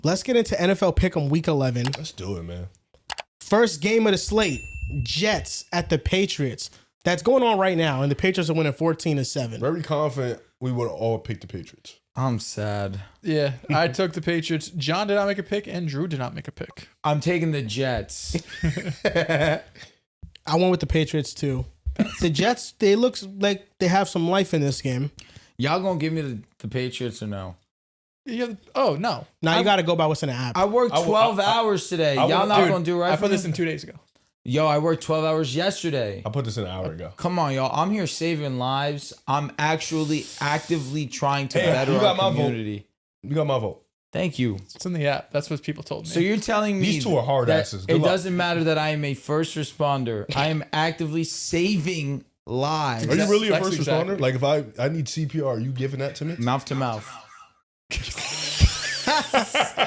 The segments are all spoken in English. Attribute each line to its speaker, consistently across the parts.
Speaker 1: Let's get into NFL Pick'em Week 11.
Speaker 2: Let's do it, man.
Speaker 1: First game of the slate, Jets at the Patriots. That's going on right now, and the Patriots are winning 14-7.
Speaker 2: Very confident we would all pick the Patriots.
Speaker 3: I'm sad.
Speaker 4: Yeah, I took the Patriots. John did not make a pick, and Drew did not make a pick.
Speaker 3: I'm taking the Jets.
Speaker 1: I went with the Patriots too. The Jets, they look like they have some life in this game.
Speaker 3: Y'all gonna give me the Patriots or no?
Speaker 4: Oh, no.
Speaker 1: Now you got to go by what's in the app.
Speaker 3: I worked 12 hours today. Y'all not gonna do right
Speaker 4: I
Speaker 3: for
Speaker 4: put
Speaker 3: me?
Speaker 4: this in 2 days ago.
Speaker 3: Yo, I worked 12 hours yesterday.
Speaker 2: I put this in an hour ago.
Speaker 3: Come on, y'all. I'm here saving lives. I'm actually actively trying to better
Speaker 2: you got
Speaker 3: our
Speaker 2: my
Speaker 3: community.
Speaker 2: You got my vote.
Speaker 3: Thank you.
Speaker 4: It's in the app. That's what people told me.
Speaker 3: So you're telling me
Speaker 2: These two are hard
Speaker 3: that
Speaker 2: asses. Good
Speaker 3: it
Speaker 2: luck.
Speaker 3: doesn't matter that I am a first responder. I am actively saving lives.
Speaker 2: Are you really a
Speaker 4: That's
Speaker 2: first
Speaker 4: exactly.
Speaker 2: responder? Like if I need CPR, are you giving that to me?
Speaker 3: Mouth to mouth.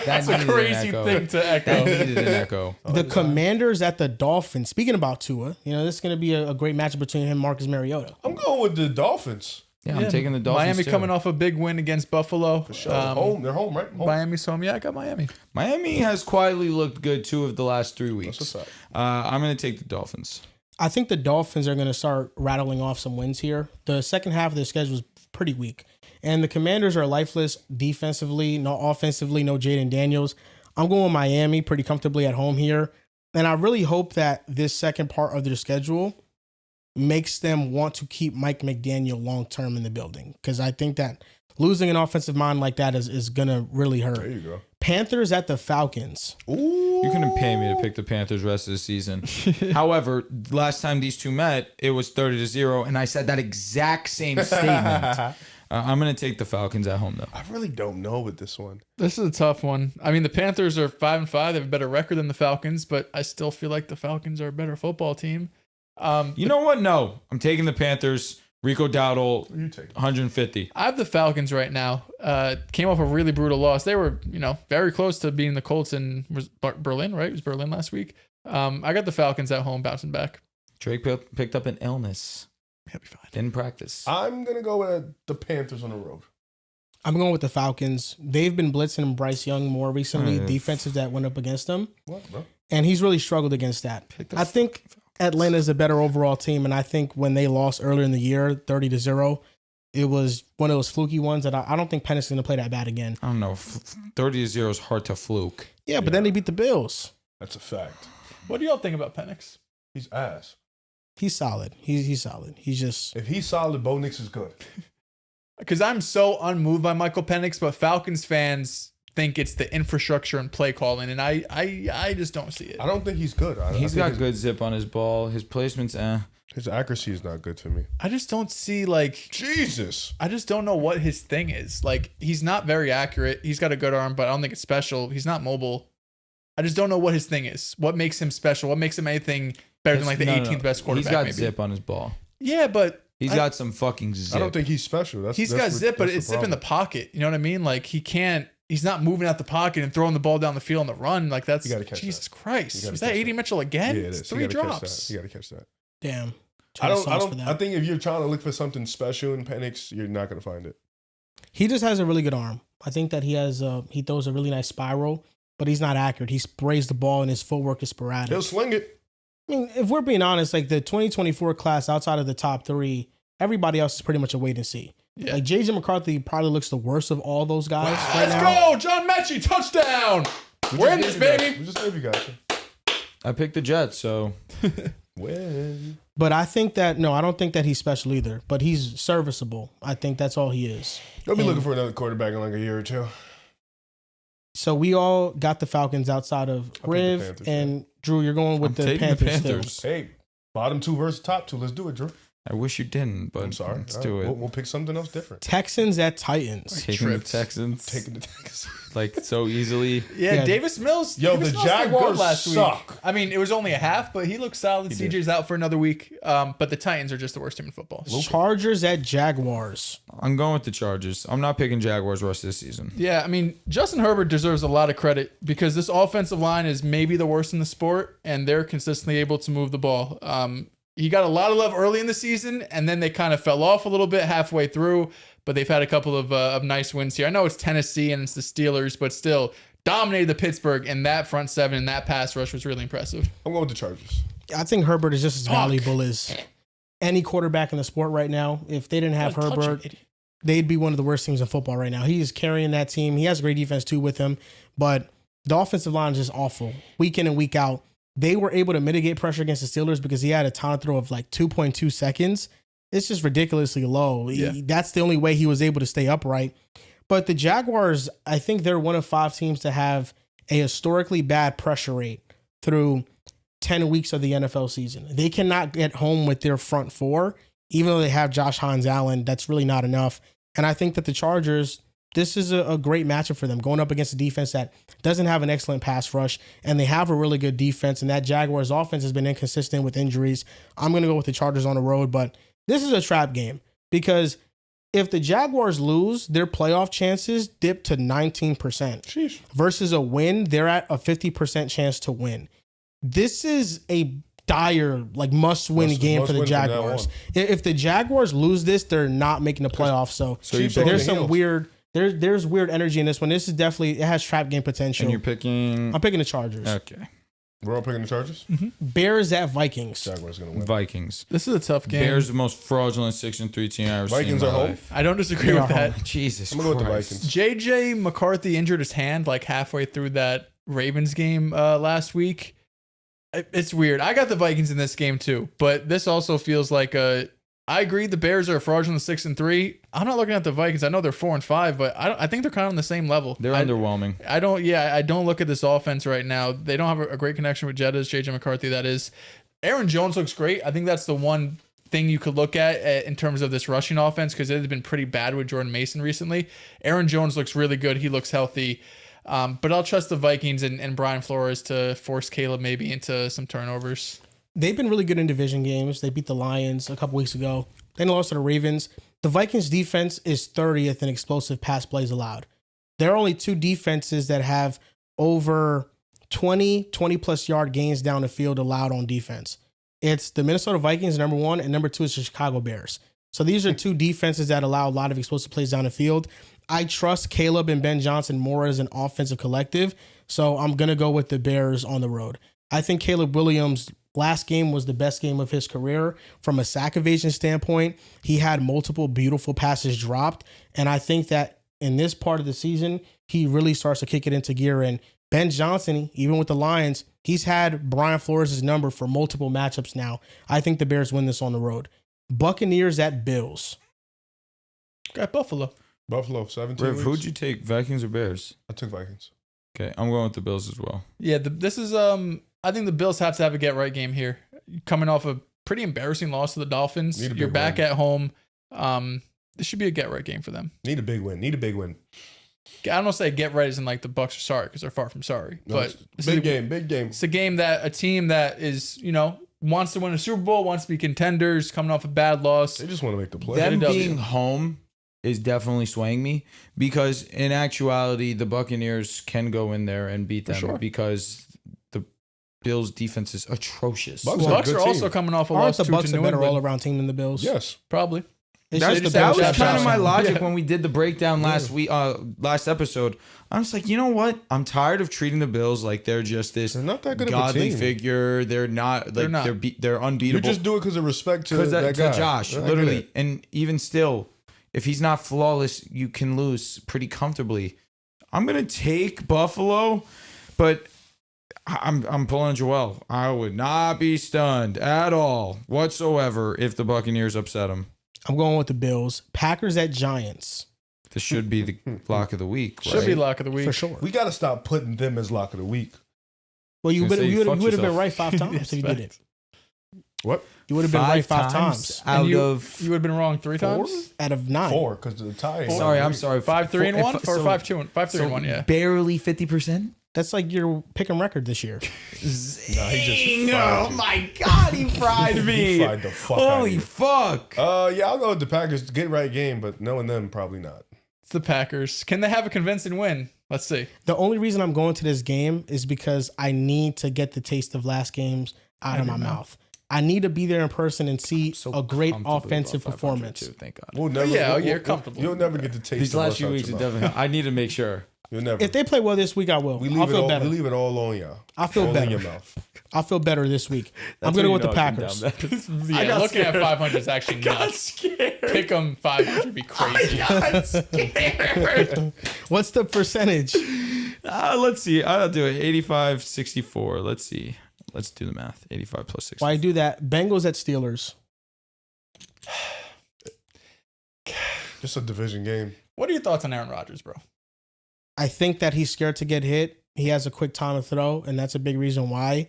Speaker 4: That's a crazy thing to
Speaker 3: That
Speaker 4: echo.
Speaker 3: needed an echo.
Speaker 1: The Commanders at the Dolphins. Speaking about Tua, this is going to be a great matchup between him and Marcus Mariota.
Speaker 2: I'm going with the Dolphins.
Speaker 3: Yeah, I'm taking the Dolphins.
Speaker 4: Miami
Speaker 3: too.
Speaker 4: coming off a big win against Buffalo.
Speaker 2: For sure. Home. They're home, right? Home.
Speaker 4: Miami's home. Yeah, I got Miami.
Speaker 3: Miami has quietly looked good 2 of the last 3 weeks.
Speaker 2: That's what's up.
Speaker 3: I'm going to take the Dolphins.
Speaker 1: I think the Dolphins are going to start rattling off some wins here. The second half of their schedule is pretty weak. And the Commanders are lifeless defensively, no offensively, no Jaden Daniels. I'm going with Miami pretty comfortably at home here. And I really hope that this second part of their schedule makes them want to keep Mike McDaniel long-term in the building. Because I think that losing an offensive mind like that is going to really hurt.
Speaker 2: There you go.
Speaker 1: Panthers at the Falcons.
Speaker 2: Ooh.
Speaker 3: You couldn't pay me to pick the Panthers rest of the season. However, last time these two met, it was 30-0, and I said that exact same statement. I'm going to take the Falcons at home, though.
Speaker 2: I really don't know with this one.
Speaker 4: This is a tough one. I mean, the Panthers are 5-5. They have a better record than the Falcons, but I still feel like the Falcons are a better football team.
Speaker 3: You know what? No. I'm taking the Panthers. Rico Dowdle,
Speaker 2: Who you taking?
Speaker 3: 150.
Speaker 4: I have the Falcons right now. Came off a really brutal loss. They were, very close to beating the Colts in Berlin, right? It was Berlin last week. I got the Falcons at home bouncing back.
Speaker 3: Drake picked up an illness.
Speaker 4: He'll be fine.
Speaker 3: In practice.
Speaker 2: I'm going to go with the Panthers on the road.
Speaker 1: I'm going with the Falcons. They've been blitzing Bryce Young more recently,
Speaker 3: Mm.
Speaker 1: defenses that went up against them.
Speaker 2: What, bro?
Speaker 1: And he's really struggled against that. I think Atlanta's a better overall team, and I think when they lost earlier in the year, 30-0, it was one of those fluky ones that I don't think Penix is going to play that bad again.
Speaker 3: I don't know. 30-0 is hard to fluke.
Speaker 1: Yeah, but then they beat the Bills.
Speaker 2: That's a fact.
Speaker 4: What do y'all think about Penix?
Speaker 2: He's ass.
Speaker 1: He's solid. He's solid. He's just...
Speaker 2: If he's solid, Bo Nix is good.
Speaker 4: Because I'm so unmoved by Michael Penix, but Falcons fans think it's the infrastructure and play calling, and I just don't see it.
Speaker 2: I don't think he's good.
Speaker 3: He's got good zip on his ball. His placement's
Speaker 2: His accuracy is not good to me.
Speaker 4: I just don't see,
Speaker 2: Jesus.
Speaker 4: I just don't know what his thing is. He's not very accurate. He's got a good arm, but I don't think it's special. He's not mobile. I just don't know what his thing is. What makes him special? What makes him anything better than the 18th best quarterback?
Speaker 3: He's got
Speaker 4: maybe?
Speaker 3: zip on his ball.
Speaker 4: Yeah, but
Speaker 3: He's got some fucking zip.
Speaker 2: I don't think he's special.
Speaker 4: he's got zip, but it's zip in the pocket. You know what I mean? He's not moving out the pocket and throwing the ball down the field on the run. That's
Speaker 2: You gotta catch
Speaker 4: Jesus
Speaker 2: that.
Speaker 4: Christ.
Speaker 2: You
Speaker 4: Was
Speaker 2: gotta
Speaker 4: that
Speaker 2: catch
Speaker 4: 80
Speaker 2: that.
Speaker 4: Mitchell again?
Speaker 2: Yeah, it
Speaker 4: It's
Speaker 2: is.
Speaker 4: 3 drops.
Speaker 2: You got to catch that.
Speaker 1: Damn.
Speaker 2: I think if you're trying to look for something special in Penix, you're not going to find it.
Speaker 1: He just has a really good arm. I think that he throws a really nice spiral, but he's not accurate. He sprays the ball and his footwork is sporadic.
Speaker 2: He'll sling it.
Speaker 1: I mean, if we're being honest, the 2024 class outside of the top 3, everybody else is pretty much a wait and see.
Speaker 4: Yeah.
Speaker 1: J.J. McCarthy probably looks the worst of all those guys right
Speaker 4: Let's
Speaker 1: now.
Speaker 4: go! John Mechie, touchdown! We're in this, baby.
Speaker 2: We just gave you guys.
Speaker 3: I picked the Jets, so
Speaker 2: Win.
Speaker 1: But I think that, I don't think that he's special either, but he's serviceable. I think that's all he is.
Speaker 2: They'll be looking for another quarterback in a year or two.
Speaker 1: So we all got the Falcons outside of Riv
Speaker 2: Panthers,
Speaker 1: and Drew. You're going with
Speaker 3: I'm
Speaker 1: the
Speaker 3: taking
Speaker 1: Panthers.
Speaker 3: the Panthers.
Speaker 2: Hey, bottom 2 versus top 2. Let's do it, Drew.
Speaker 3: I wish you didn't, but
Speaker 2: I'm sorry.
Speaker 3: let's
Speaker 2: All
Speaker 3: do
Speaker 2: right,
Speaker 3: it.
Speaker 2: We'll pick something else different.
Speaker 1: Texans at Titans.
Speaker 3: Taking
Speaker 4: tripped.
Speaker 3: the Texans,
Speaker 2: Taking the Texans.
Speaker 3: so easily.
Speaker 4: Yeah, Davis Mills.
Speaker 2: Yo,
Speaker 4: Davis
Speaker 2: the
Speaker 4: Mills looked good
Speaker 2: Jaguars
Speaker 4: last week.
Speaker 2: suck.
Speaker 4: I mean, it was only a half, but he looked solid.
Speaker 2: He did.
Speaker 4: CJ's out for another week. But the Titans are just the worst team in football.
Speaker 1: Chargers at Jaguars.
Speaker 3: I'm going with the Chargers. I'm not picking Jaguars rest of this season.
Speaker 4: Yeah, I mean, Justin Herbert deserves a lot of credit because this offensive line is maybe the worst in the sport, and they're consistently able to move the ball. He got a lot of love early in the season, and then they kind of fell off a little bit halfway through, but they've had a couple of nice wins here. I know it's Tennessee and it's the Steelers, but still, dominated the Pittsburgh, and that front seven and that pass rush was really impressive.
Speaker 2: I'm going with the Chargers.
Speaker 1: I think Herbert is just as valuable as any quarterback in the sport right now. If they didn't have Herbert, they'd be one of the worst teams in football right now. He is carrying that team. He has a great defense too with him, but the offensive line is just awful. Week in and week out, they were able to mitigate pressure against the Steelers because he had a time throw of like 2.2 seconds. It's just ridiculously low.
Speaker 4: Yeah.
Speaker 1: That's the only way he was able to stay upright. But the Jaguars, I think they're one of 5 teams to have a historically bad pressure rate through 10 weeks of the NFL season. They cannot get home with their front 4, even though they have Josh Hines Allen. That's really not enough. And I think that the Chargers, this is a great matchup for them, going up against a defense that doesn't have an excellent pass rush, and they have a really good defense, and that Jaguars offense has been inconsistent with injuries. I'm going to go with the Chargers on the road, but this is a trap game because if the Jaguars lose, their playoff chances dip to 19%.
Speaker 2: Sheesh.
Speaker 1: Versus a win, they're at a 50% chance to win. This is a dire, like must-win game for the Jaguars. If the Jaguars lose this, they're not making the playoffs. So there's some weird... There's weird energy in this one. This is definitely, it has trap game potential.
Speaker 3: And you're picking?
Speaker 1: I'm picking the Chargers.
Speaker 3: Okay.
Speaker 2: We're all picking the Chargers?
Speaker 1: Mm-hmm. Bears at Vikings.
Speaker 2: Jaguars going to win.
Speaker 3: Vikings.
Speaker 4: This is a tough game.
Speaker 3: Bears the most fraudulent 6-3 team I ever seen.
Speaker 2: Vikings are home?
Speaker 4: I don't disagree with that.
Speaker 3: Jesus
Speaker 2: I'm going to go with
Speaker 3: Christ.
Speaker 2: the Vikings.
Speaker 4: JJ McCarthy injured his hand like halfway through that Ravens game last week. It's weird. I got the Vikings in this game too, but this also feels like I agree the Bears are fraudulent 6-3. I'm not looking at the Vikings. I know they're 4-5, but I think they're kind of on the same level.
Speaker 3: They're underwhelming.
Speaker 4: I don't look at this offense right now. They don't have a great connection with Jettas, JJ McCarthy, that is. Aaron Jones looks great. I think that's the one thing you could look at in terms of this rushing offense because it has been pretty bad with Jordan Mason recently. Aaron Jones looks really good. He looks healthy. But I'll trust the Vikings and Brian Flores to force Caleb maybe into some turnovers.
Speaker 1: They've been really good in division games. They beat the Lions a couple weeks ago. Then lost to the Ravens. The Vikings defense is 30th in explosive pass plays allowed. There are only 2 defenses that have over 20 plus yard gains down the field allowed on defense. It's the Minnesota Vikings, number 1, and number 2 is the Chicago Bears. So these are 2 defenses that allow a lot of explosive plays down the field. I trust Caleb and Ben Johnson more as an offensive collective, so I'm going to go with the Bears on the road. I think Caleb Williams' last game was the best game of his career from a sack evasion standpoint. He had multiple beautiful passes dropped, and I think that in this part of the season, he really starts to kick it into gear. And Ben Johnson, even with the Lions, he's had Brian Flores' number for multiple matchups now. I think the Bears win this on the road. Buccaneers at Bills.
Speaker 4: Got Buffalo.
Speaker 2: Buffalo, 17
Speaker 3: Riv,
Speaker 2: weeks.
Speaker 3: who'd you take, Vikings or Bears?
Speaker 2: I took Vikings.
Speaker 3: Okay, I'm going with the Bills as well.
Speaker 4: Yeah, this is I think the Bills have to have a get right game here. Coming off a pretty embarrassing loss to the Dolphins.
Speaker 2: Need a big
Speaker 4: You're back
Speaker 2: win.
Speaker 4: at home. This should be a get right game for them.
Speaker 2: Need a big win.
Speaker 4: I don't say get right as in like the Bucs are sorry because they're far from sorry.
Speaker 2: No,
Speaker 4: But
Speaker 2: it's big game.
Speaker 4: It's a game that a team that is, wants to win a Super Bowl, wants to be contenders, coming off a bad loss.
Speaker 2: They just want to make the play.
Speaker 3: Them
Speaker 4: W.
Speaker 3: being home is definitely swaying me because in actuality, the Buccaneers can go in there and beat them
Speaker 4: sure.
Speaker 3: because the Bills' defense is atrocious.
Speaker 2: Bucks
Speaker 4: Bucks
Speaker 2: good
Speaker 4: are also
Speaker 2: team.
Speaker 4: coming off a
Speaker 1: Aren't
Speaker 4: loss
Speaker 1: the
Speaker 4: to
Speaker 1: Bucks a
Speaker 4: New
Speaker 1: better
Speaker 4: England.
Speaker 1: all-around team than the Bills?
Speaker 2: Yes.
Speaker 4: Probably.
Speaker 1: It's
Speaker 3: That,
Speaker 1: just the
Speaker 3: that
Speaker 1: Bills
Speaker 3: was
Speaker 1: have
Speaker 3: kind of
Speaker 1: Josh
Speaker 3: my
Speaker 1: Allen.
Speaker 3: logic
Speaker 4: Yeah.
Speaker 3: when we did the breakdown last episode. I was like, you know what? I'm tired of treating the Bills like they're just this
Speaker 2: They're not that good of a
Speaker 3: godly
Speaker 2: team.
Speaker 3: figure. They're not like
Speaker 4: They're not.
Speaker 3: they're
Speaker 2: You
Speaker 3: unbeatable.
Speaker 2: just do it because of respect to
Speaker 3: Because
Speaker 2: that
Speaker 3: to
Speaker 2: guy.
Speaker 3: Josh,
Speaker 2: I get
Speaker 3: literally,
Speaker 2: it.
Speaker 3: and even still, if he's not flawless, you can lose pretty comfortably. I'm gonna take Buffalo, but I'm pulling Joel. I would not be stunned at all whatsoever if the Buccaneers upset him.
Speaker 1: I'm going with the Bills. Packers at Giants.
Speaker 3: This should be the lock of the week.
Speaker 4: Should
Speaker 3: right?
Speaker 4: be lock of the week.
Speaker 1: For sure.
Speaker 2: We got to stop putting them as lock of the week.
Speaker 1: Well, you
Speaker 3: I was gonna say, you
Speaker 1: would
Speaker 3: fucked
Speaker 1: have been
Speaker 3: yourself.
Speaker 1: right 5 times
Speaker 4: Yes,
Speaker 1: if you did it.
Speaker 4: facts.
Speaker 2: What?
Speaker 1: You would have been right 5 times
Speaker 3: out
Speaker 4: you,
Speaker 3: of.
Speaker 4: You would have been wrong 3 times?
Speaker 1: out of 9.
Speaker 2: 4, because the tie. ain't
Speaker 3: Sorry,
Speaker 2: lock of
Speaker 3: I'm
Speaker 2: the
Speaker 3: sorry.
Speaker 4: 5-3-1 or
Speaker 3: So-
Speaker 4: 5-2? 5-3-1, yeah.
Speaker 3: Barely 50%.
Speaker 1: That's like your pick 'em record this year.
Speaker 2: Nah, he just fried
Speaker 3: Oh
Speaker 2: you.
Speaker 3: my God, he fried
Speaker 2: He
Speaker 3: me.
Speaker 2: fried the fuck out of
Speaker 3: Holy
Speaker 2: you.
Speaker 3: fuck.
Speaker 2: Yeah, I'll go with the Packers. Get right game, but knowing them, probably not.
Speaker 4: It's the Packers. Can they have a convincing win? Let's see.
Speaker 1: The only reason I'm going to this game is because I need to get the taste of last games out of my mouth. I need to be there in person and see a great offensive performance.
Speaker 3: Thank God.
Speaker 2: We'll never.
Speaker 4: yeah, you're comfortable.
Speaker 2: You'll never get to taste.
Speaker 3: These
Speaker 2: of
Speaker 3: last
Speaker 2: us
Speaker 3: few
Speaker 2: out
Speaker 3: weeks,
Speaker 2: your
Speaker 3: are
Speaker 2: mouth.
Speaker 3: definitely. I need to make sure.
Speaker 2: You'll never.
Speaker 1: If they play well this week, I will. I'll feel better.
Speaker 2: We leave it all on y'all.
Speaker 1: I feel
Speaker 2: all
Speaker 1: better.
Speaker 2: in your mouth.
Speaker 1: I feel better this week. I'm gonna go with the Packers.
Speaker 4: Yeah, looking at 500 is actually nuts. Pick them 500 would be crazy.
Speaker 3: I got scared.
Speaker 1: What's the percentage?
Speaker 3: Let's see. I'll do it. 85-64. Let's see. Let's do the math. 85 plus 64.
Speaker 1: Why I do that? Bengals at Steelers.
Speaker 2: Just a division game.
Speaker 4: What are your thoughts on Aaron Rodgers, bro?
Speaker 1: I think that he's scared to get hit. He has a quick time to throw, and that's a big reason why.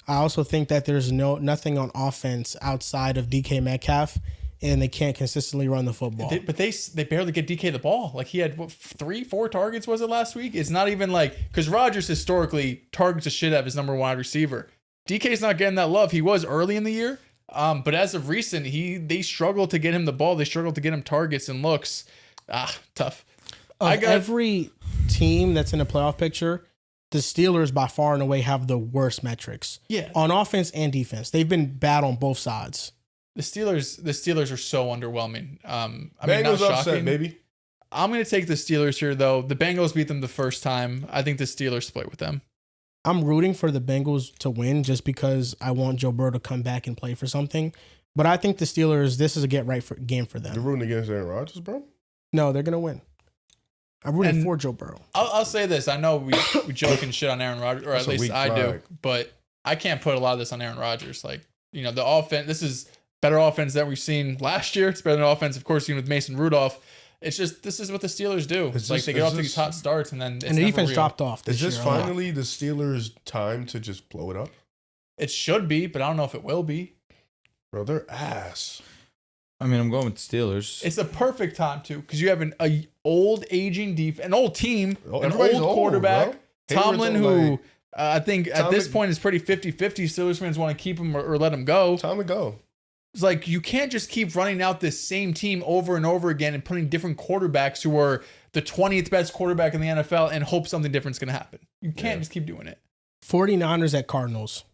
Speaker 1: I also think that there's nothing on offense outside of DK Metcalf, and they can't consistently run the football.
Speaker 4: But they barely get DK the ball. Like he had 3-4 targets was it last week? It's not even like because Rodgers historically targets the shit out of his number one wide receiver. DK's not getting that love. He was early in the year, but as of recent, they struggled to get him the ball. They struggled to get him targets and looks. Tough.
Speaker 1: Every team that's in the playoff picture, the Steelers by far and away have the worst metrics.
Speaker 4: Yeah.
Speaker 1: On offense and defense. They've been bad on both sides.
Speaker 4: The Steelers are so underwhelming.
Speaker 2: Bengals
Speaker 4: not
Speaker 2: upset,
Speaker 4: shocking.
Speaker 2: baby.
Speaker 4: I'm going to take the Steelers here, though. The Bengals beat them the first time. I think the Steelers split with them.
Speaker 1: I'm rooting for the Bengals to win just because I want Joe Burrow to come back and play for something. But I think the Steelers, this is a game for
Speaker 2: You're
Speaker 1: them.
Speaker 2: rooting against Aaron Rodgers, bro?
Speaker 1: No, they're going to win. I'm rooting for Joe Burrow.
Speaker 4: I'll say this. I know we joke and shit on Aaron Rodgers, or
Speaker 2: That's
Speaker 4: at
Speaker 2: a
Speaker 4: least
Speaker 2: weak
Speaker 4: I do.
Speaker 2: flag.
Speaker 4: But I can't put a lot of this on Aaron Rodgers. Like, the offense, this is better offense than we've seen last year. It's better than offense, of course, with Mason Rudolph. It's just, this is what the Steelers do. It's like they get off to these hot starts and then it's
Speaker 1: And the defense dropped off this
Speaker 2: Is this
Speaker 1: year a lot.
Speaker 2: finally the Steelers' time to just blow it up?
Speaker 4: It should be, but I don't know if it will be.
Speaker 2: Bro, they're ass.
Speaker 3: I mean, I'm going with the Steelers.
Speaker 4: It's the perfect time to because you have an old aging an old team, an
Speaker 2: Everybody's
Speaker 4: old quarterback,
Speaker 2: bro.
Speaker 4: Tomlin,
Speaker 2: Hayward's
Speaker 4: who
Speaker 2: old,
Speaker 4: I think at this point is pretty 50-50. Steelers fans want to keep him or let him go.
Speaker 2: Time to go.
Speaker 4: It's like you can't just keep running out this same team over and over again and putting different quarterbacks who are the 20th best quarterback in the NFL and hope something different's going to happen. You can't just keep doing it.
Speaker 1: 49ers at Cardinals.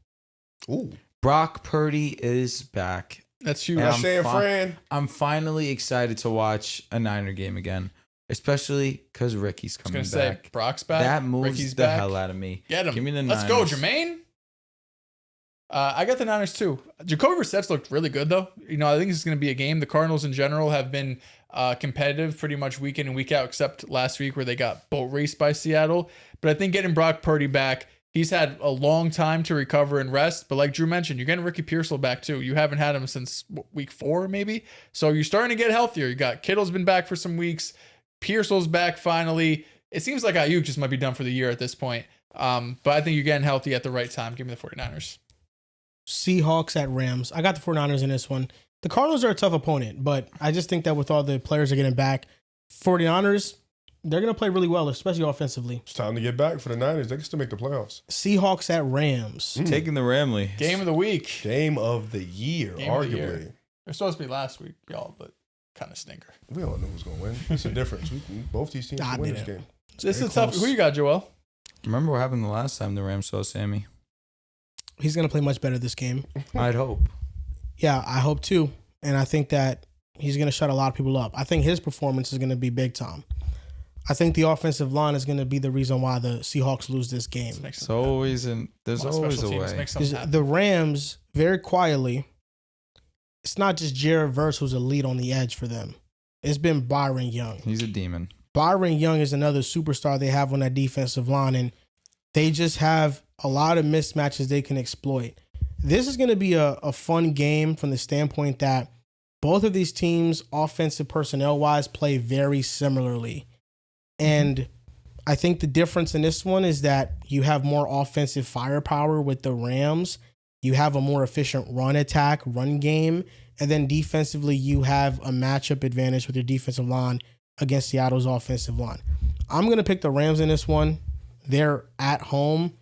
Speaker 2: Ooh.
Speaker 3: Brock Purdy is back.
Speaker 4: That's huge.
Speaker 3: And
Speaker 2: I'm saying, Fran.
Speaker 3: I'm finally excited to watch a Niner game again, especially because Ricky's
Speaker 4: I was
Speaker 3: coming
Speaker 4: going to
Speaker 3: back.
Speaker 4: say, Brock's back.
Speaker 3: That moves
Speaker 4: Ricky's
Speaker 3: the
Speaker 4: back.
Speaker 3: hell out of me.
Speaker 4: Get him.
Speaker 3: Give me the
Speaker 4: Let's
Speaker 3: Niners.
Speaker 4: go, Jermaine. I got the Niners too. Jacoby Brissett's looked really good though. I think this is going to be a game. The Cardinals in general have been competitive pretty much week in and week out, except last week where they got boat raced by Seattle. But I think getting Brock Purdy back, he's had a long time to recover and rest. But like Drew mentioned, you're getting Ricky Pearsall back too. You haven't had him since week 4 maybe. So you're starting to get healthier. You got Kittle's been back for some weeks. Pearsall's back finally. It seems like Ayuk just might be done for the year at this point. But I think you're getting healthy at the right time. Give me the 49ers.
Speaker 1: Seahawks at Rams. I got the 49ers in this one. The Cardinals are a tough opponent, but I just think that with all the players are getting back, 49ers, they're going to play really well, especially offensively.
Speaker 2: It's time to get back for the Niners. They can still make the playoffs.
Speaker 1: Seahawks at Rams.
Speaker 3: Taking the Ramley.
Speaker 4: Game of the week.
Speaker 2: Game of the year,
Speaker 4: Game of the
Speaker 2: arguably.
Speaker 4: year. They're supposed to be last week, y'all, but kind of stinker.
Speaker 2: We all know who's going to win. It's a difference. Both these teams
Speaker 1: Nah,
Speaker 2: can win
Speaker 1: they
Speaker 2: this
Speaker 1: don't.
Speaker 2: game.
Speaker 4: This
Speaker 1: very
Speaker 4: is tough.
Speaker 1: close.
Speaker 4: Who you got, Joel?
Speaker 3: Remember what happened the last time the Rams saw Sammy?
Speaker 1: He's going to play much better this game.
Speaker 3: I'd hope.
Speaker 1: Yeah, I hope too. And I think that he's going to shut a lot of people up. I think his performance is going to be big time. I think the offensive line is going to be the reason why the Seahawks lose this game.
Speaker 3: There's always a way.
Speaker 1: The Rams, very quietly, it's not just Jared Verse who's a lead on the edge for them. It's been Byron Young.
Speaker 3: He's a demon.
Speaker 1: Byron Young is another superstar they have on that defensive line, and they just have a lot of mismatches they can exploit. This is going to be a fun game from the standpoint that both of these teams, offensive personnel-wise, play very similarly. And I think the difference in this one is that you have more offensive firepower with the Rams. You have a more efficient run game. And then defensively, you have a matchup advantage with your defensive line against Seattle's offensive line. I'm going to pick the Rams in this one. They're at home.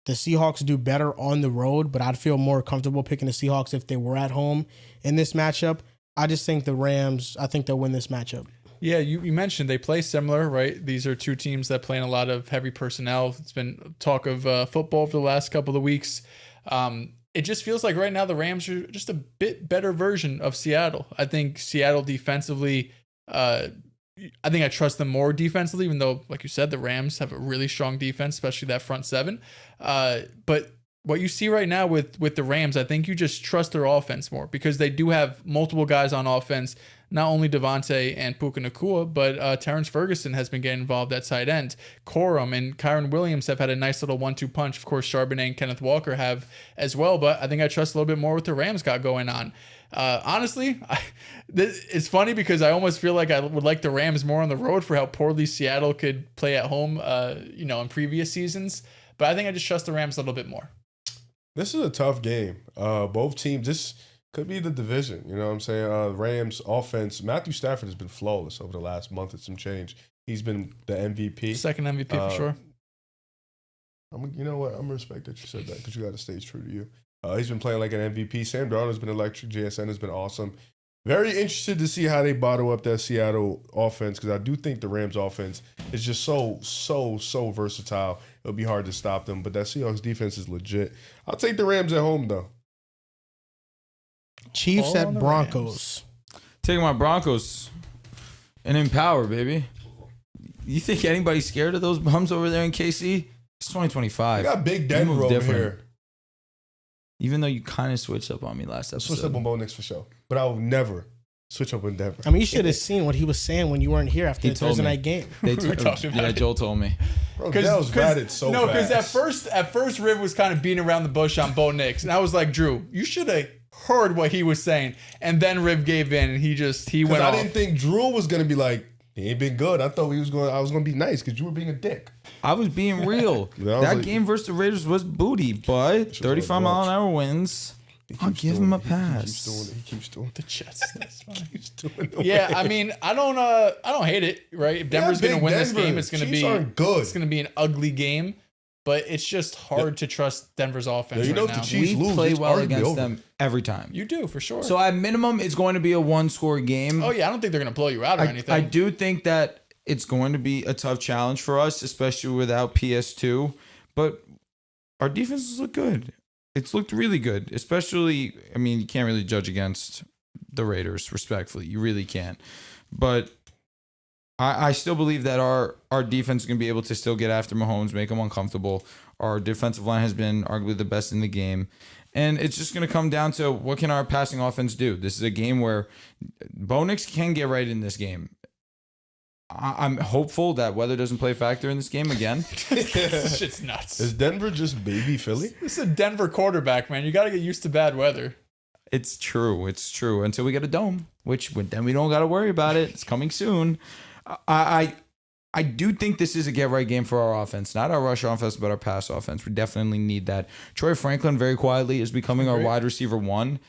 Speaker 1: The Seahawks do better on the road, but I'd feel more comfortable picking the Seahawks if they were at home in this matchup. I just think the Rams, I think they'll win this matchup.
Speaker 4: Yeah, you mentioned they play similar, right? These are two teams that play in a lot of heavy personnel. It's been talk of football for the last couple of weeks. It just feels like right now the Rams are just a bit better version of Seattle. I think Seattle defensively I think I trust them more defensively, even though, like you said, the Rams have a really strong defense, especially that front seven. But what you see right now with the Rams, I think you just trust their offense more because they do have multiple guys on offense. Not only Devontae and Puka Nacua, but Terrence Ferguson has been getting involved at tight end. Corum and Kyron Williams have had a nice little 1-2 punch. Of course, Charbonnet and Kenneth Walker have as well, but I think I trust a little bit more what the Rams got going on. Honestly, it's funny because I almost feel like I would like the Rams more on the road for how poorly Seattle could play at home, in previous seasons. But I think I just trust the Rams a little bit more.
Speaker 2: This is a tough game. Both teams, this could be the division. You know what I'm saying? Rams offense, Matthew Stafford has been flawless over the last month and some change. He's been the MVP.
Speaker 4: Second MVP for sure.
Speaker 2: You know what? I'm going to respect that you said that because you got to stay true to you. He's been playing like an MVP. Sam Darnold has been electric. JSN has been awesome. Very interested to see how they bottle up that Seattle offense because I do think the Rams offense is just so versatile. It'll be hard to stop them, but that Seahawks defense is legit. I'll take the Rams at home, though.
Speaker 1: Chiefs at Broncos.
Speaker 3: Taking my Broncos and in power, baby. You think anybody's scared of those bums over there in KC? It's 2025.
Speaker 2: We got Big Denver over here.
Speaker 3: Even though you kind of switched up on me last episode.
Speaker 2: Switched up on Bo Nix for sure. But I will never switch up on Denver.
Speaker 1: I mean, you should have seen what he was saying when you weren't here after the Thursday night game.
Speaker 3: Joel told me.
Speaker 2: Bro, that was ratted so fast.
Speaker 4: No, because at first Riv was kind of beating around the bush on Bo Nix. And I was like, Drew, you should have heard what he was saying. And then Riv gave in and he went off.
Speaker 2: I didn't think Drew was going to be like, he ain't been good. I thought I was going to be nice because you were being a dick.
Speaker 3: I was being real. That game versus the Raiders was booty, but 35-mile-an-hour wins. I'll give him a pass.
Speaker 2: He keeps doing
Speaker 4: the Jets. That's fine. Yeah, I mean, I don't hate it, right? If Denver's going to win this game, it's going to be good. It's going to be an ugly game, but it's just hard to trust Denver's offense right now.
Speaker 3: We play well against them every time.
Speaker 4: You do, for sure.
Speaker 3: So at minimum, it's going to be a one-score game.
Speaker 4: Oh, yeah, I don't think they're going to blow you out or anything.
Speaker 3: I do think that it's going to be a tough challenge for us, especially without PS2. But our defenses look good. It's looked really good, especially, I mean, you can't really judge against the Raiders, respectfully. You really can't. But I still believe that our defense is going to be able to still get after Mahomes, make him uncomfortable. Our defensive line has been arguably the best in the game. And it's just going to come down to what can our passing offense do. This is a game where Bo Nix can get right in this game. I'm hopeful that weather doesn't play a factor in this game again.
Speaker 4: This shit's nuts.
Speaker 2: Is Denver just baby Philly?
Speaker 4: This is a Denver quarterback, man. You got to get used to bad weather.
Speaker 3: It's true. It's true. Until we get a dome, which then we don't got to worry about it. It's coming soon. I do think this is a get-right game for our offense. Not our rush offense, but our pass offense. We definitely need that. Troy Franklin, very quietly, is becoming our wide receiver one.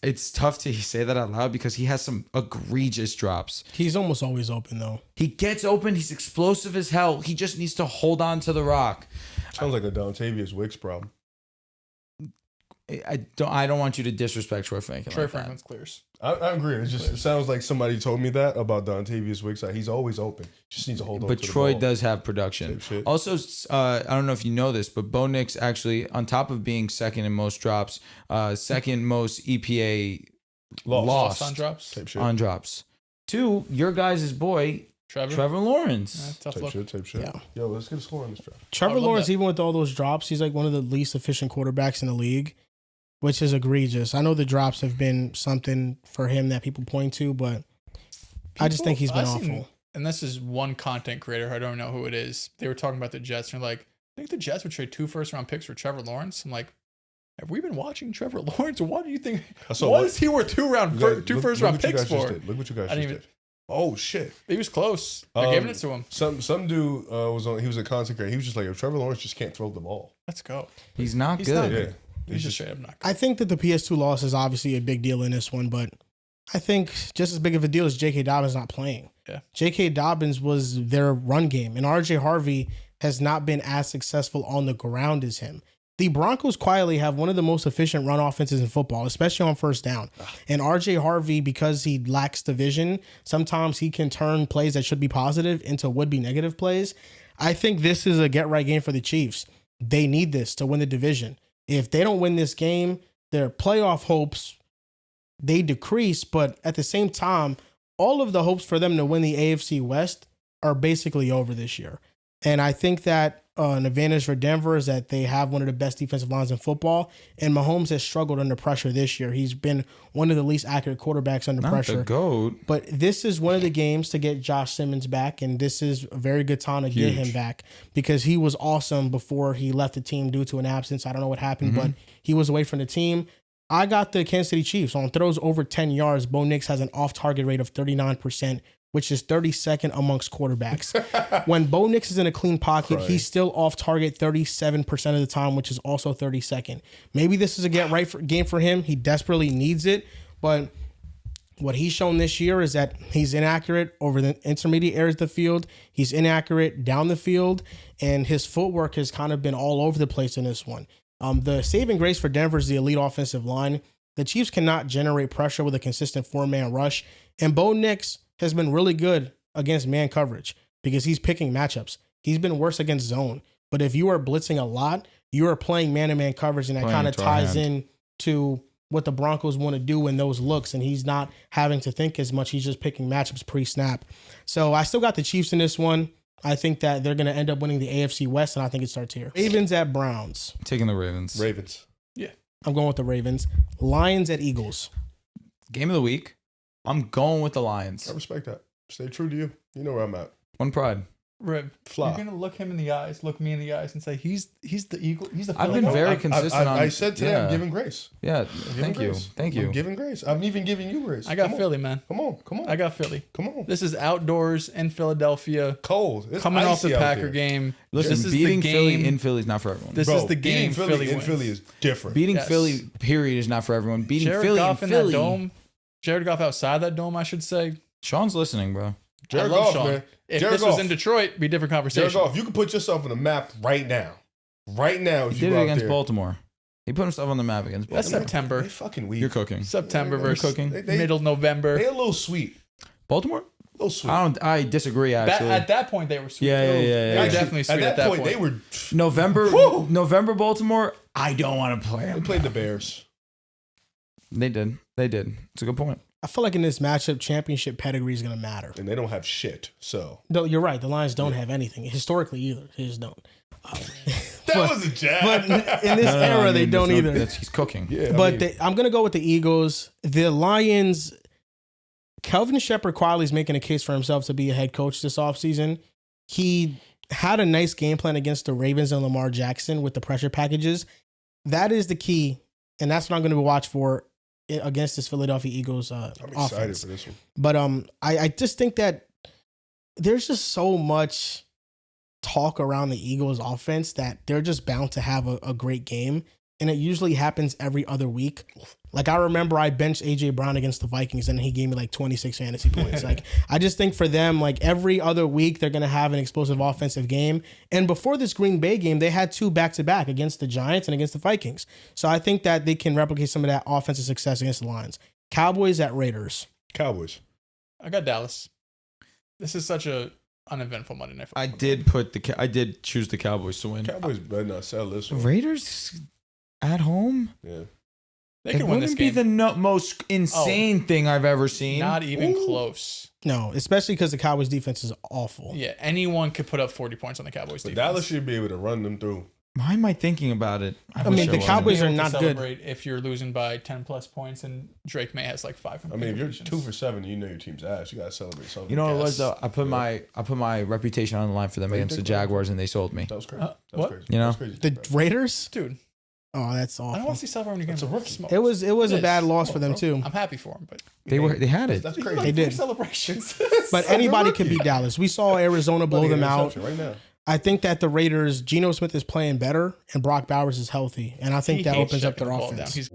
Speaker 3: It's tough to say that out loud because he has some egregious drops.
Speaker 1: He's almost always open, though.
Speaker 3: He gets open. He's explosive as hell. He just needs to hold on to the rock.
Speaker 2: Sounds like a Dontavius Wicks problem.
Speaker 3: I don't want you to disrespect Troy Franklin.
Speaker 4: Troy Franklin's clears.
Speaker 2: I agree. It sounds like somebody told me that about Dontavius Wicks. Like he's always open. Just needs to hold on to the ball.
Speaker 3: But Troy does have production. Also, I don't know if you know this, but Bo Nix actually, on top of being second in most drops, second most EPA lost
Speaker 4: on
Speaker 3: drops. Two, your guys' boy, Trevor Lawrence.
Speaker 4: Tough luck.
Speaker 2: Type shit.
Speaker 1: Yeah.
Speaker 2: Yo, let's get a score on this draft.
Speaker 1: Trevor Lawrence, even with all those drops, he's like one of the least efficient quarterbacks in the league, which is egregious. I know the drops have been something for him that people point to, but I just think he's been awful.
Speaker 4: And this is one content creator, I don't know who it is. They were talking about the Jets, and they're like, I think the Jets would trade 2 first-round picks for Trevor Lawrence. I'm like, have we been watching Trevor Lawrence? What do you think? What is he worth 2 first-round picks for?
Speaker 2: Look what you guys just did. Oh shit!
Speaker 4: He was close. They're giving it to him.
Speaker 2: Some dude was on. He was a content creator. He was just like, if Trevor Lawrence just can't throw the ball.
Speaker 4: Let's go.
Speaker 3: He's not good.
Speaker 2: Yeah.
Speaker 4: He's just straight up not good.
Speaker 1: I think that the PS2 loss is obviously a big deal in this one, but I think just as big of a deal as J.K. Dobbins not playing.
Speaker 4: Yeah.
Speaker 1: J.K. Dobbins was their run game, and R.J. Harvey has not been as successful on the ground as him. The Broncos quietly have one of the most efficient run offenses in football, especially on first down. And R.J. Harvey, because he lacks the vision, sometimes he can turn plays that should be positive into would-be negative plays. I think this is a get-right game for the Chiefs. They need this to win the division. If they don't win this game, their playoff hopes, they decrease. But at the same time, all of the hopes for them to win the AFC West are basically over this year. And I think that an advantage for Denver is that they have one of the best defensive lines in football. And Mahomes has struggled under pressure this year. He's been one of the least accurate quarterbacks under pressure.
Speaker 3: The GOAT.
Speaker 1: But this is one of the games to get Josh Simmons back. And this is a very good time to get him back because he was awesome before he left the team due to an absence. I don't know what happened, but he was away from the team. I got the Kansas City Chiefs. On throws over 10 yards, Bo Nix has an off-target rate of 39%, which is 32nd amongst quarterbacks. When Bo Nix is in a clean pocket, he's still off-target 37% of the time, which is also 32nd. Maybe this is a get-right game for him. He desperately needs it, but what he's shown this year is that he's inaccurate over the intermediate areas of the field. He's inaccurate down the field, and his footwork has kind of been all over the place in this one. The saving grace for Denver is the elite offensive line. The Chiefs cannot generate pressure with a consistent four-man rush, and Bo Nix has been really good against man coverage because he's picking matchups. He's been worse against zone. But if you are blitzing a lot, you are playing man-to-man coverage, and that kind of ties in to what the Broncos want to do in those looks, and he's not having to think as much. He's just picking matchups pre-snap. So I still got the Chiefs in this one. I think that they're going to end up winning the AFC West, and I think it starts here. Ravens at Browns.
Speaker 3: Taking the Ravens.
Speaker 4: Yeah.
Speaker 1: I'm going with the Ravens. Lions at Eagles.
Speaker 3: Game of the week. I'm going with the Lions.
Speaker 2: I respect that. Stay true to you. You know where I'm at.
Speaker 3: One pride.
Speaker 4: Rib,
Speaker 2: Fly.
Speaker 4: you're gonna look him in the eyes, look me in the eyes, and say he's the Eagle. He's the.
Speaker 3: I've been very consistent on.
Speaker 2: I said today I'm giving grace.
Speaker 3: Yeah,
Speaker 2: Giving
Speaker 3: thank you,
Speaker 2: grace.
Speaker 3: thank you.
Speaker 2: I'm giving grace. I'm even giving you grace.
Speaker 4: I got
Speaker 2: Come
Speaker 4: Philly,
Speaker 2: on.
Speaker 4: man.
Speaker 2: Come on.
Speaker 4: I got Philly.
Speaker 2: Come on.
Speaker 4: This is outdoors in Philadelphia.
Speaker 2: Cold. It's
Speaker 4: Coming off the
Speaker 2: icy out
Speaker 4: Packer
Speaker 2: there.
Speaker 4: game.
Speaker 3: Listen,
Speaker 4: this is
Speaker 3: beating
Speaker 4: the
Speaker 3: Philly
Speaker 4: game.
Speaker 3: in Philly is not for everyone.
Speaker 4: This
Speaker 2: Bro,
Speaker 4: is the game.
Speaker 2: beating Philly in
Speaker 4: wins.
Speaker 2: Philly is different.
Speaker 3: Beating
Speaker 4: Yes.
Speaker 3: Philly, period, is not for everyone. Beating
Speaker 4: Jared
Speaker 3: Philly
Speaker 4: Goff
Speaker 3: in
Speaker 4: in
Speaker 3: Philly.
Speaker 4: that dome. Jared Goff outside that dome, I should say.
Speaker 3: Sean's listening, bro.
Speaker 2: Jared
Speaker 4: I love
Speaker 2: Goff,
Speaker 4: Sean.
Speaker 2: man.
Speaker 4: If
Speaker 2: Jared
Speaker 4: this was
Speaker 2: Goff.
Speaker 4: in Detroit, be a different conversation.
Speaker 2: Jared Goff, you can put yourself on the map right now. Right now, if
Speaker 3: He
Speaker 2: you
Speaker 3: did
Speaker 2: go
Speaker 3: it
Speaker 2: out
Speaker 3: against
Speaker 2: there.
Speaker 3: Baltimore. He put himself on the map against
Speaker 4: That's
Speaker 3: Baltimore.
Speaker 4: September.
Speaker 2: They fucking weak.
Speaker 3: You're cooking.
Speaker 4: September
Speaker 2: They're
Speaker 4: versus
Speaker 3: cooking.
Speaker 4: middle November.
Speaker 2: They a little sweet.
Speaker 3: Baltimore?
Speaker 2: A little sweet.
Speaker 3: I disagree actually.
Speaker 4: At that point, they were sweet.
Speaker 3: Yeah, yeah, yeah,
Speaker 4: They
Speaker 3: yeah.
Speaker 4: were
Speaker 2: Actually,
Speaker 4: definitely sweet
Speaker 2: at that point. They were.
Speaker 3: November Baltimore. I don't want to play
Speaker 2: They
Speaker 3: him.
Speaker 2: played the Bears.
Speaker 3: They did. It's a good point.
Speaker 1: I feel like in this matchup, championship pedigree is going to matter.
Speaker 2: And they don't have shit. So
Speaker 1: No, you're right. The Lions don't have anything. Historically, either. They just don't.
Speaker 2: that was a jab.
Speaker 1: But in this era, they don't either.
Speaker 3: He's cooking.
Speaker 2: yeah,
Speaker 1: I'm going to go with the Eagles. The Lions, Kelvin Shepard quietly is making a case for himself to be a head coach this offseason. He had a nice game plan against the Ravens and Lamar Jackson with the pressure packages. That is the key, and that's what I'm going to watch for against this Philadelphia Eagles
Speaker 2: I'm excited
Speaker 1: offense.
Speaker 2: for this one.
Speaker 1: But I just think that there's just so much talk around the Eagles offense that they're just bound to have a great game. And it usually happens every other week. Like I remember I benched AJ Brown against the Vikings and he gave me like 26 fantasy points. Like I just think for them, like every other week, they're going to have an explosive offensive game. And before this Green Bay game, they had 2 back-to-back against the Giants and against the Vikings. So I think that they can replicate some of that offensive success against the Lions. Cowboys at Raiders.
Speaker 2: Cowboys.
Speaker 4: I got Dallas. This is such a uneventful Monday night.
Speaker 3: I did choose the Cowboys to win.
Speaker 2: Cowboys better not sell this one.
Speaker 3: Raiders at home.
Speaker 2: Yeah.
Speaker 4: They
Speaker 3: It
Speaker 4: can win this
Speaker 3: wouldn't be
Speaker 4: game.
Speaker 3: the most insane thing I've ever seen.
Speaker 4: Not even close.
Speaker 1: No, especially because the Cowboys defense is awful.
Speaker 4: Yeah, anyone could put up 40 points on the Cowboys
Speaker 2: But
Speaker 4: defense.
Speaker 2: Dallas should be able to run them through.
Speaker 3: Why am I thinking about it?
Speaker 1: I mean, the
Speaker 3: wish
Speaker 1: Cowboys
Speaker 4: Be
Speaker 1: are
Speaker 4: able to
Speaker 1: not good.
Speaker 4: celebrate if you're losing by 10 plus points and Drake May has like 5.
Speaker 2: I mean, if you're
Speaker 4: completions.
Speaker 2: 2 for 7, you know your team's ass. You gotta celebrate something.
Speaker 3: You know what it was
Speaker 2: Yes.
Speaker 3: though? I put my reputation on the line for them
Speaker 2: What do you
Speaker 3: against the
Speaker 2: think, Ryan?
Speaker 3: Jaguars, and they sold me.
Speaker 2: That was crazy.
Speaker 4: Uh,
Speaker 2: That was
Speaker 4: what?
Speaker 2: crazy.
Speaker 3: You know?
Speaker 2: That was crazy.
Speaker 1: The Raiders?
Speaker 4: Dude,
Speaker 1: Oh, that's
Speaker 4: I don't
Speaker 1: awful.
Speaker 4: want to see Salvador when you
Speaker 2: That's a
Speaker 4: get
Speaker 2: rookie.
Speaker 4: smoked.
Speaker 1: It was a
Speaker 4: is.
Speaker 1: bad loss for them too.
Speaker 4: I'm happy for him, but
Speaker 3: They had it.
Speaker 2: That's
Speaker 4: He's
Speaker 2: crazy.
Speaker 4: like
Speaker 1: They did.
Speaker 4: 3 celebrations.
Speaker 1: But anybody can beat Dallas. We saw Arizona blow them out.
Speaker 2: Right now.
Speaker 1: I think that the Raiders, Geno Smith is playing better and Brock Bowers is healthy. And I think
Speaker 4: He
Speaker 1: that
Speaker 4: hates
Speaker 1: opens up
Speaker 4: checking
Speaker 1: their
Speaker 4: the ball down.
Speaker 1: offense.
Speaker 4: He's